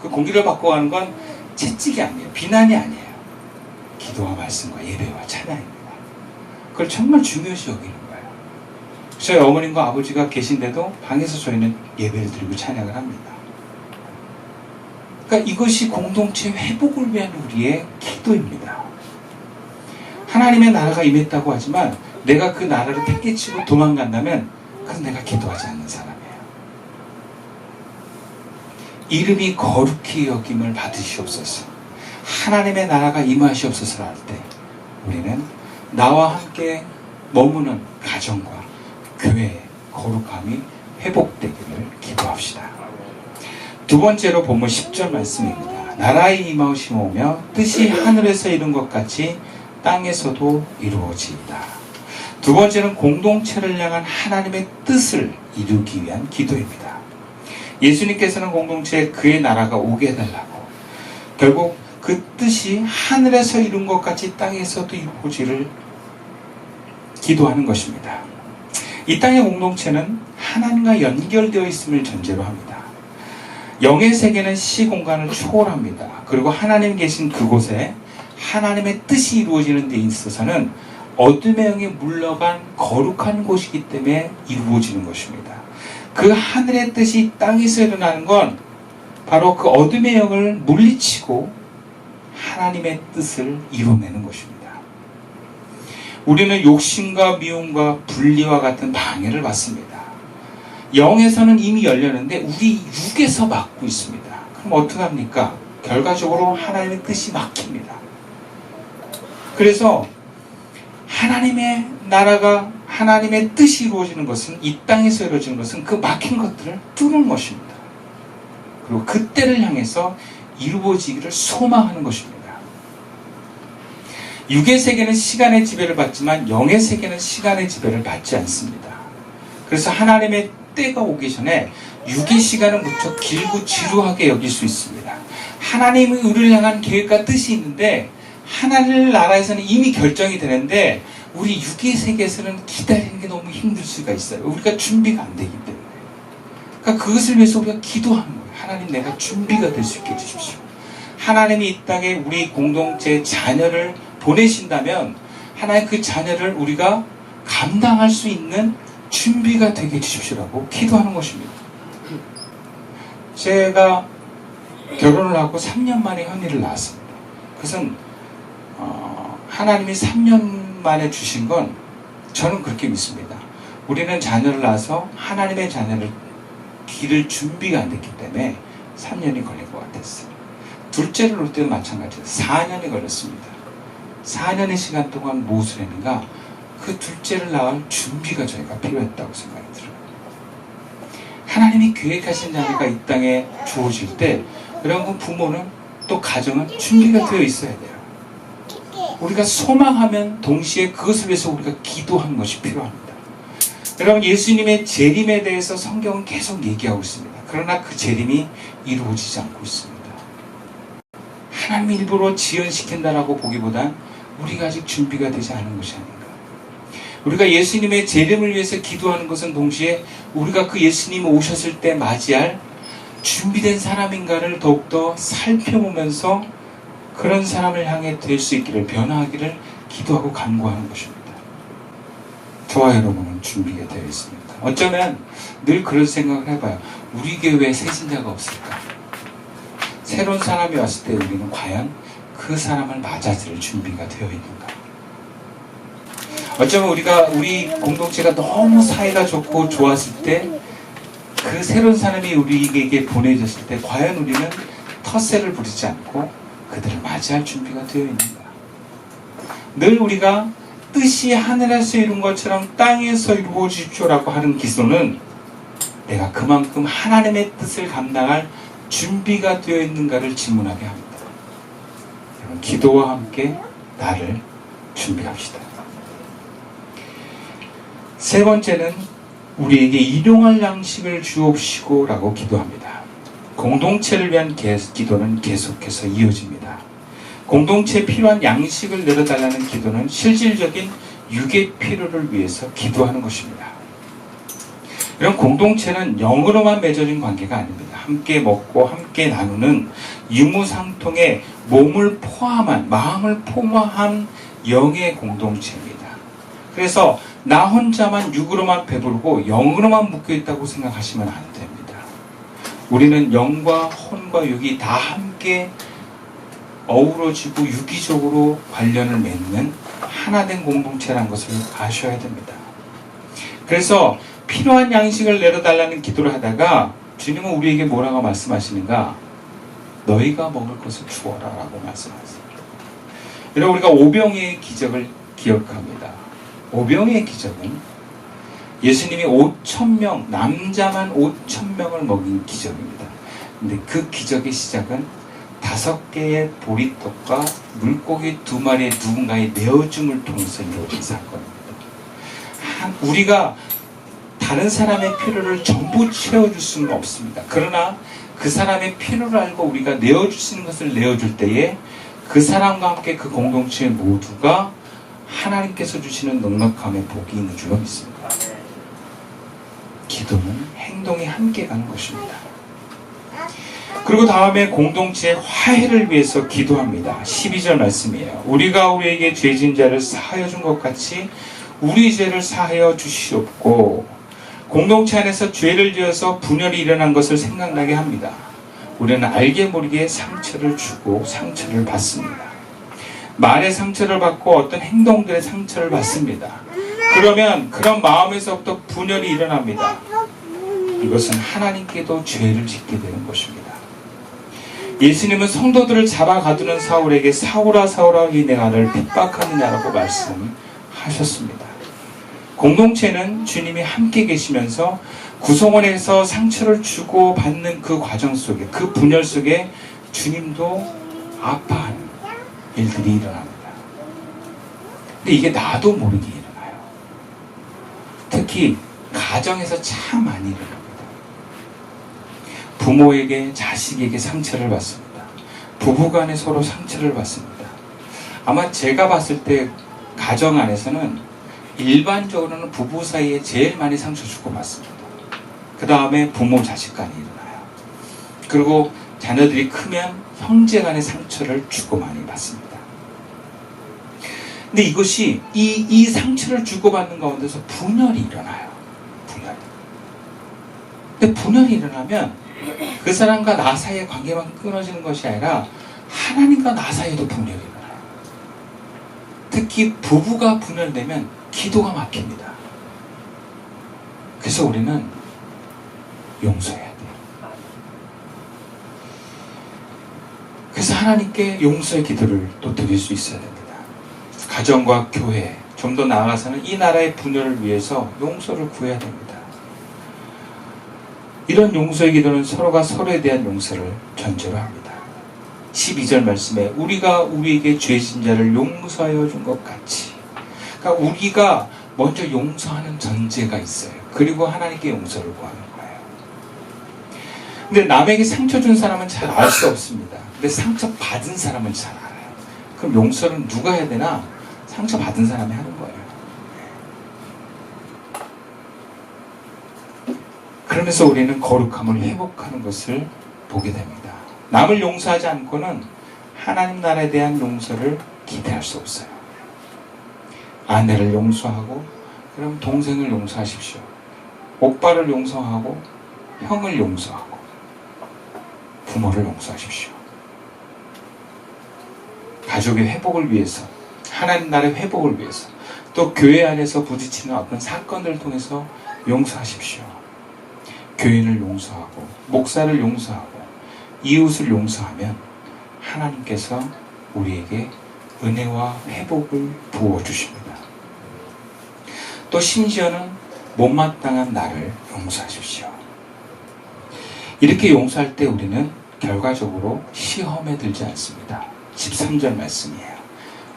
그 공기를 바꿔가는 건 채찍이 아니에요. 비난이 아니에요. 기도와 말씀과 예배와 찬양입니다. 그걸 정말 중요시 여기는 거예요. 저희 어머님과 아버지가 계신데도 방에서 저희는 예배를 드리고 찬양을 합니다. 그러니까 이것이 공동체 회복을 위한 우리의 기도입니다. 하나님의 나라가 임했다고 하지만 내가 그 나라를 팽개치고 도망간다면 그건 내가 기도하지 않는 사람이에요. 이름이 거룩히 여김을 받으시옵소서. 하나님의 나라가 임하시옵소서 할 때 우리는 나와 함께 머무는 가정과 교회의 거룩함이 회복되기를 기도합시다. 두 번째로 본문 10절 말씀입니다. 나라의 임하심이 오며 뜻이 하늘에서 이룬 것 같이 땅에서도 이루어지이다. 두 번째는 공동체를 향한 하나님의 뜻을 이루기 위한 기도입니다. 예수님께서는 공동체에 그의 나라가 오게 해달라고 결국 그 뜻이 하늘에서 이룬 것 같이 땅에서도 이루어지를 기도하는 것입니다. 이 땅의 공동체는 하나님과 연결되어 있음을 전제로 합니다. 영의 세계는 시공간을 초월합니다. 그리고 하나님 계신 그곳에 하나님의 뜻이 이루어지는 데 있어서는 어둠의 영이 물러간 거룩한 곳이기 때문에 이루어지는 것입니다. 그 하늘의 뜻이 땅에서 일어나는 건 바로 그 어둠의 영을 물리치고 하나님의 뜻을 이뤄내는 것입니다. 우리는 욕심과 미움과 분리와 같은 방해를 받습니다. 영에서는 이미 열렸는데 우리 육에서 막고 있습니다. 그럼 어떡합니까? 결과적으로 하나님의 뜻이 막힙니다. 그래서 하나님의 나라가 하나님의 뜻이 이루어지는 것은 이 땅에서 이루어지는 것은 그 막힌 것들을 뚫는 것입니다. 그리고 그 때를 향해서 이루어지기를 소망하는 것입니다. 육의 세계는 시간의 지배를 받지만 영의 세계는 시간의 지배를 받지 않습니다. 그래서 하나님의 때가 오기 전에 육의 시간은 무척 길고 지루하게 여길 수 있습니다. 하나님의 우리를 향한 계획과 뜻이 있는데 하나님 나라에서는 이미 결정이 되는데 우리 육의 세계에서는 기다리는 게 너무 힘들 수가 있어요. 우리가 준비가 안 되기 때문에. 그러니까 그것을 위해서 우리가 기도하는 거예요. 하나님, 내가 준비가 될 수 있게 해주십시오. 하나님이 이 땅에 우리 공동체 자녀를 보내신다면 하나님 그 자녀를 우리가 감당할 수 있는 준비가 되게 해주십시오라고 기도하는 것입니다. 제가 결혼을 하고 3년 만에 현이를 낳았습니다. 그것은 하나님이 3년 만에 주신 건 저는 그렇게 믿습니다. 우리는 자녀를 낳아서 하나님의 자녀를 기를 준비가 안 됐기 때문에 3년이 걸릴 것 같았어요. 둘째를 놓을 때도 마찬가지예요. 4년이 걸렸습니다. 4년의 시간 동안 무엇을 했는가? 그 둘째를 낳을 준비가 저희가 필요했다고 생각이 들어요. 하나님이 계획하신 자녀가 이 땅에 주어질 때 여러분 부모는 또 가정은 준비가 되어 있어야 돼요. 우리가 소망하면 동시에 그것을 위해서 우리가 기도하는 것이 필요합니다. 여러분 예수님의 재림에 대해서 성경은 계속 얘기하고 있습니다. 그러나 그 재림이 이루어지지 않고 있습니다. 하나님이 일부러 지연시킨다라고 보기보단 우리가 아직 준비가 되지 않은 것이 아닌가. 우리가 예수님의 재림을 위해서 기도하는 것은 동시에 우리가 그 예수님이 오셨을 때 맞이할 준비된 사람인가를 더욱더 살펴보면서 그런 사람을 향해 될 수 있기를, 변화하기를 기도하고 간구하는 것입니다. 저와 여러분은 준비가 되어 있습니다. 어쩌면 늘 그런 생각을 해봐요. 우리 교회에 세신자가 없을까? 새로운 사람이 왔을 때 우리는 과연 그 사람을 맞아줄 준비가 되어 있는가? 어쩌면 우리 공동체가 너무 사이가 좋고 좋았을 때 그 새로운 사람이 우리에게 보내졌을 때 과연 우리는 텃세를 부리지 않고 그들을 맞이할 준비가 되어 있는가? 늘 우리가 뜻이 하늘에서 이룬 것처럼 땅에서 이루어지십시오라고 하는 기도는 내가 그만큼 하나님의 뜻을 감당할 준비가 되어 있는가를 질문하게 합니다. 여러분, 기도와 함께 나를 준비합시다. 세 번째는 우리에게 일용할 양식을 주옵시고 라고 기도합니다. 공동체를 위한 기도는 계속해서 이어집니다. 공동체에 필요한 양식을 내려달라는 기도는 실질적인 육의 필요를 위해서 기도하는 것입니다. 이런 공동체는 영으로만 맺어진 관계가 아닙니다. 함께 먹고 함께 나누는 유무상통의 몸을 포함한, 마음을 포함한 영의 공동체입니다. 그래서 나 혼자만 육으로만 배부르고 영으로만 묶여있다고 생각하시면 안 됩니다. 우리는 영과 혼과 육이 다 함께 어우러지고 유기적으로 관련을 맺는 하나된 공동체라는 것을 아셔야 됩니다. 그래서 필요한 양식을 내려달라는 기도를 하다가 주님은 우리에게 뭐라고 말씀하시는가? 너희가 먹을 것을 주어라 라고 말씀하세요. 여러분, 우리가 오병이의 기적을 기억합니다. 오병이의 기적은 예수님이 5,000명, 남자만 5,000명을 먹인 기적입니다. 근데 그 기적의 시작은 5개의 보리떡과 물고기 2마리의 누군가의 내어줌을 통해서 이루어진 사건입니다. 우리가 다른 사람의 필요를 전부 채워줄 수는 없습니다. 그러나 그 사람의 필요를 알고 우리가 내어줄 수 있는 것을 내어줄 때에 그 사람과 함께 그 공동체 모두가 하나님께서 주시는 넉넉함의 복이 있는 줄로 믿습니다. 기도는 행동이 함께 가는 것입니다. 그리고 다음에 공동체의 화해를 위해서 기도합니다. 12절 말씀이에요. 우리가 우리에게 죄진 자를 사하여 준 것 같이 우리 죄를 사하여 주시옵고. 공동체 안에서 죄를 지어서 분열이 일어난 것을 생각나게 합니다. 우리는 알게 모르게 상처를 주고 상처를 받습니다. 말의 상처를 받고 어떤 행동들의 상처를 받습니다. 그러면 그런 마음에서부터 분열이 일어납니다. 이것은 하나님께도 죄를 짓게 되는 것입니다. 예수님은 성도들을 잡아 가두는 사울에게 사울아 사울아 이 내가 너를 핍박하느냐라고 말씀하셨습니다. 공동체는 주님이 함께 계시면서 구성원에서 상처를 주고 받는 그 과정 속에, 그 분열 속에 주님도 아파하는 일들이 일어납니다. 근데 이게 나도 모르게 일어나요. 특히 가정에서 참 많이 일어납니다. 부모에게 자식에게 상처를 받습니다. 부부간에 서로 상처를 받습니다. 아마 제가 봤을 때 가정 안에서는 일반적으로는 부부 사이에 제일 많이 상처 주고 받습니다. 그 다음에 부모 자식 간에 일어나요. 그리고 자녀들이 크면 형제 간의 상처를 주고 많이 받습니다. 근데 이것이 이 상처를 주고받는 가운데서 분열이 일어나요. 분열. 근데 분열이 일어나면 그 사람과 나 사이의 관계만 끊어지는 것이 아니라 하나님과 나 사이에도 분열이 일어나요. 특히 부부가 분열되면 기도가 막힙니다. 그래서 우리는 용서해야 돼요. 그래서 하나님께 용서의 기도를 또 드릴 수 있어야 됩니다. 가정과 교회, 좀 더 나아가서는 이 나라의 분열을 위해서 용서를 구해야 됩니다. 이런 용서의 기도는 서로가 서로에 대한 용서를 전제로 합니다. 12절 말씀에 우리가 우리에게 죄진 자를 용서하여 준 것 같이, 그러니까 우리가 먼저 용서하는 전제가 있어요. 그리고 하나님께 용서를 구하는 거예요. 근데 남에게 상처 준 사람은 잘 알 수 없습니다. 근데 상처 받은 사람은 잘 알아요. 그럼 용서는 누가 해야 되나? 상처 받은 사람이 하는 거예요. 그러면서 우리는 거룩함을 회복하는 것을 보게 됩니다. 남을 용서하지 않고는 하나님 나라에 대한 용서를 기대할 수 없어요. 아내를 용서하고, 그럼 동생을 용서하십시오. 오빠를 용서하고, 형을 용서하고, 부모를 용서하십시오. 가족의 회복을 위해서, 하나님 나라의 회복을 위해서, 또 교회 안에서 부딪히는 어떤 사건들을 통해서 용서하십시오. 교인을 용서하고, 목사를 용서하고, 이웃을 용서하면 하나님께서 우리에게 은혜와 회복을 부어주십니다. 또 심지어는 못마땅한 나를 용서하십시오. 이렇게 용서할 때 우리는 결과적으로 시험에 들지 않습니다. 13절 말씀이에요.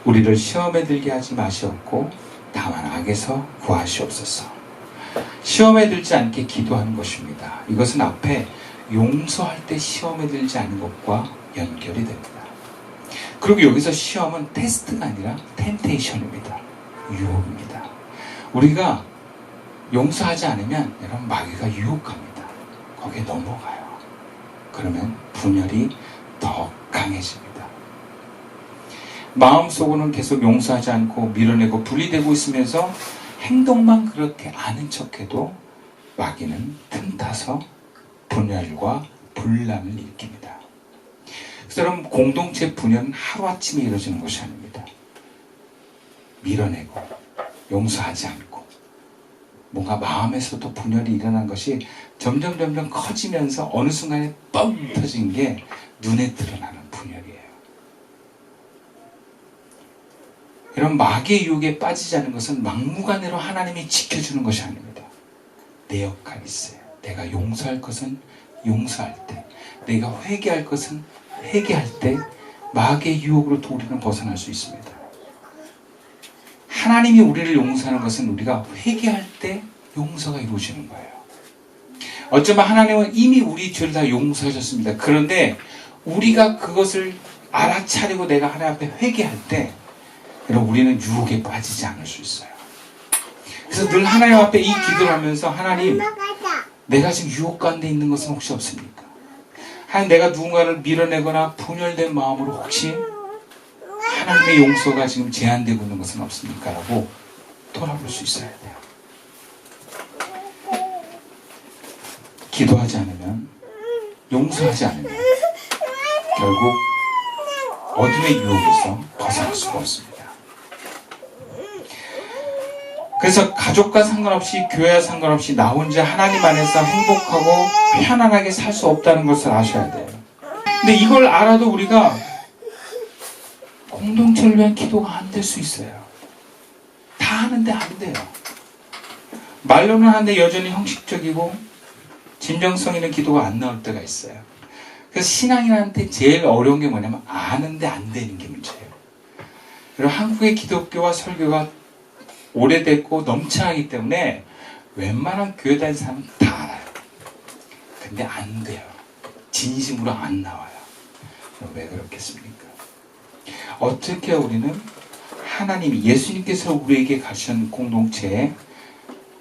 우리를 시험에 들게 하지 마시옵고 다만 악에서 구하시옵소서. 시험에 들지 않게 기도하는 것입니다. 이것은 앞에 용서할 때 시험에 들지 않은 것과 연결이 됩니다. 그리고 여기서 시험은 테스트가 아니라 템테이션입니다. 유혹입니다. 우리가 용서하지 않으면 여러분 마귀가 유혹합니다. 거기에 넘어가요. 그러면 분열이 더 강해집니다. 마음속으로는 계속 용서하지 않고 밀어내고 분리되고 있으면서 행동만 그렇게 아는 척해도 마귀는 틈타서 분열과 분란을 일으킵니다. 그래서 여러분, 공동체 분열은 하루아침에 이루어지는 것이 아닙니다. 밀어내고 용서하지 않고 뭔가 마음에서도 분열이 일어난 것이 점점 커지면서 어느 순간에 뻥 터진 게 눈에 드러나는 분열이에요. 여러분, 마귀의 유혹에 빠지지 않는 것은 막무가내로 하나님이 지켜주는 것이 아닙니다. 내 역할이 있어요. 내가 용서할 것은 용서할 때, 내가 회개할 것은 회개할 때 마귀의 유혹으로부터 우리는 벗어날 수 있습니다. 하나님이 우리를 용서하는 것은 우리가 회개할 때 용서가 이루어지는 거예요. 어쩌면 하나님은 이미 우리 죄를 다 용서하셨습니다. 그런데 우리가 그것을 알아차리고 내가 하나님 앞에 회개할 때 여러분, 우리는 유혹에 빠지지 않을 수 있어요. 그래서 늘 하나님 앞에 이 기도를 하면서 하나님, 내가 지금 유혹 가운데 있는 것은 혹시 없습니까? 하나님, 내가 누군가를 밀어내거나 분열된 마음으로 혹시 하나님의 용서가 지금 제한되고 있는 것은 없습니까? 라고 돌아볼 수 있어야 돼요. 기도하지 않으면, 용서하지 않으면 결국 어둠의 유혹에서 벗어날 수가 없습니다. 그래서 가족과 상관없이, 교회와 상관없이 나 혼자 하나님 안에서 행복하고 편안하게 살 수 없다는 것을 아셔야 돼요. 근데 이걸 알아도 우리가 공동체를 위한 기도가 안 될 수 있어요. 다 하는데 안 돼요. 말로는 하는데 여전히 형식적이고 진정성 있는 기도가 안 나올 때가 있어요. 그래서 신앙인한테 제일 어려운 게 뭐냐면 아는데 안 되는 게 문제예요. 그리고 한국의 기독교와 설교가 오래됐고 넘쳐나기 때문에 웬만한 교회 다니는 사람은 다 알아요. 근데 안 돼요. 진심으로 안 나와요. 왜 그렇겠습니까? 어떻게 우리는 하나님이, 예수님께서 우리에게 가르친 공동체에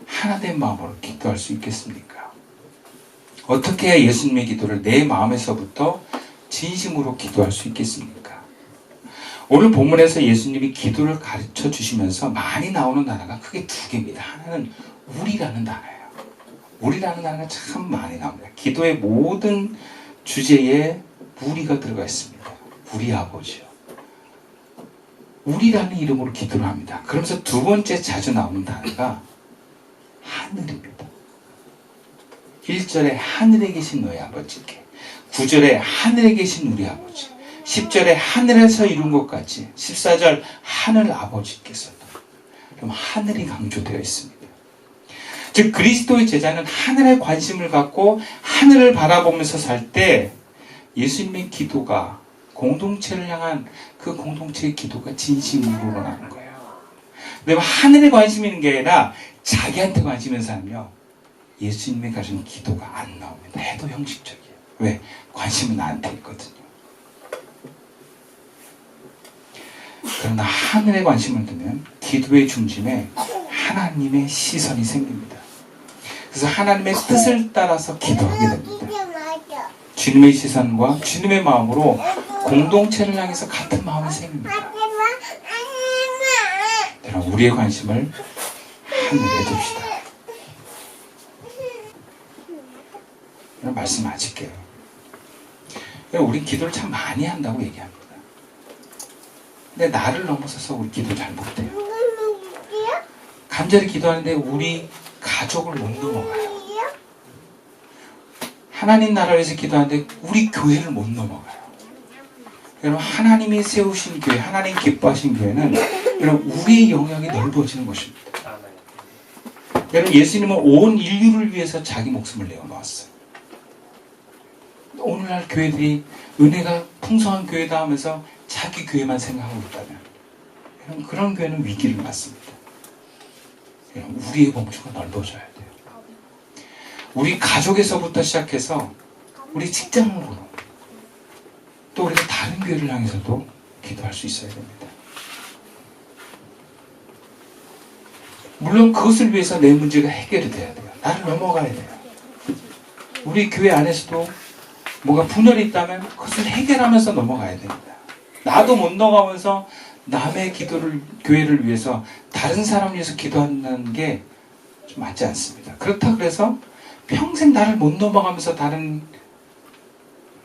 하나된 마음으로 기도할 수 있겠습니까? 어떻게 해야 예수님의 기도를 내 마음에서부터 진심으로 기도할 수 있겠습니까? 오늘 본문에서 예수님이 기도를 가르쳐 주시면서 많이 나오는 단어가 크게 두 개입니다. 하나는 우리라는 단어예요. 우리라는 단어가 참 많이 나옵니다. 기도의 모든 주제에 우리가 들어가 있습니다. 우리 아버지요. 우리라는 이름으로 기도를 합니다. 그러면서 두 번째 자주 나오는 단어가 하늘입니다. 1절에 하늘에 계신 너희 아버지께, 9절에 하늘에 계신 우리 아버지, 10절에 하늘에서 이룬 것 같이, 14절 하늘 아버지께서도. 그럼 하늘이 강조되어 있습니다. 즉 그리스도의 제자는 하늘에 관심을 갖고 하늘을 바라보면서 살 때 예수님의 기도가, 공동체를 향한 그 공동체의 기도가 진심으로 나는 거예요. 근데 하늘에 관심이 있는 게 아니라 자기한테 관심 있는 사람이요, 예수님의 가진 기도가 안 나옵니다. 해도 형식적이에요. 왜? 관심은 나한테 있거든요. 그러나 하늘에 관심을 두면 기도의 중심에 하나님의 시선이 생깁니다. 그래서 하나님의 뜻을 따라서 기도하게 됩니다. 주님의 시선과 주님의 마음으로 공동체를 향해서 같은 마음이 생깁니다. 여러분, 우리의 관심을 하늘에 둡시다. 이런 말씀 마칠게요. 우리 기도를 참 많이 한다고 얘기합니다. 근데 나를 넘어서서 우리 기도 잘 못해요. 간절히 기도하는데 우리 가족을 못 넘어가요. 하나님 나라를 위해서 기도하는데 우리 교회를 못 넘어가요. 여러분, 하나님이 세우신 교회, 하나님 기뻐하신 교회는 여러분 우리의 영역이 넓어지는 것입니다. 여러분, 예수님은 온 인류를 위해서 자기 목숨을 내어놓았어요. 오늘날 교회들이 은혜가 풍성한 교회다 하면서 자기 교회만 생각하고 있다면 여러분, 그런 교회는 위기를 맞습니다. 여러분, 우리의 범주가 넓어져야 돼요. 우리 가족에서부터 시작해서 우리 직장으로, 또 우리가 다른 교회를 향해서도 기도할 수 있어야 됩니다. 물론 그것을 위해서 내 문제가 해결이 돼야 돼요. 나를 넘어가야 돼요. 우리 교회 안에서도 뭔가 분열이 있다면 그것을 해결하면서 넘어가야 됩니다. 나도 못 넘어가면서 남의 기도를, 교회를 위해서 다른 사람을 위해서 기도하는 게 좀 맞지 않습니다. 그렇다 그래서 평생 나를 못 넘어가면서 다른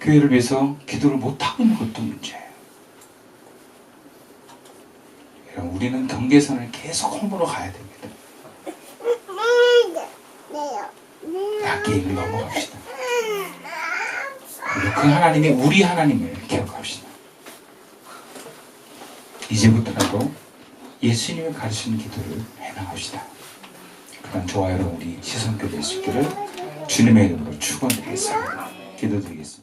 교회를 위해서 기도를 못하고 있는 것도 문제예요. 우리는 경계선을 계속 허물어 가야 됩니다. 악기를 넘어갑시다. 그리고 그 하나님이 우리 하나님을 기억합시다. 이제부터라도 예수님이 가르치는 기도를 해나갑시다. 그런 저와 여러분 우리 시선교회 될 수 있기를 주님의 이름으로 축원드리겠습니다. 기도드리겠습니다.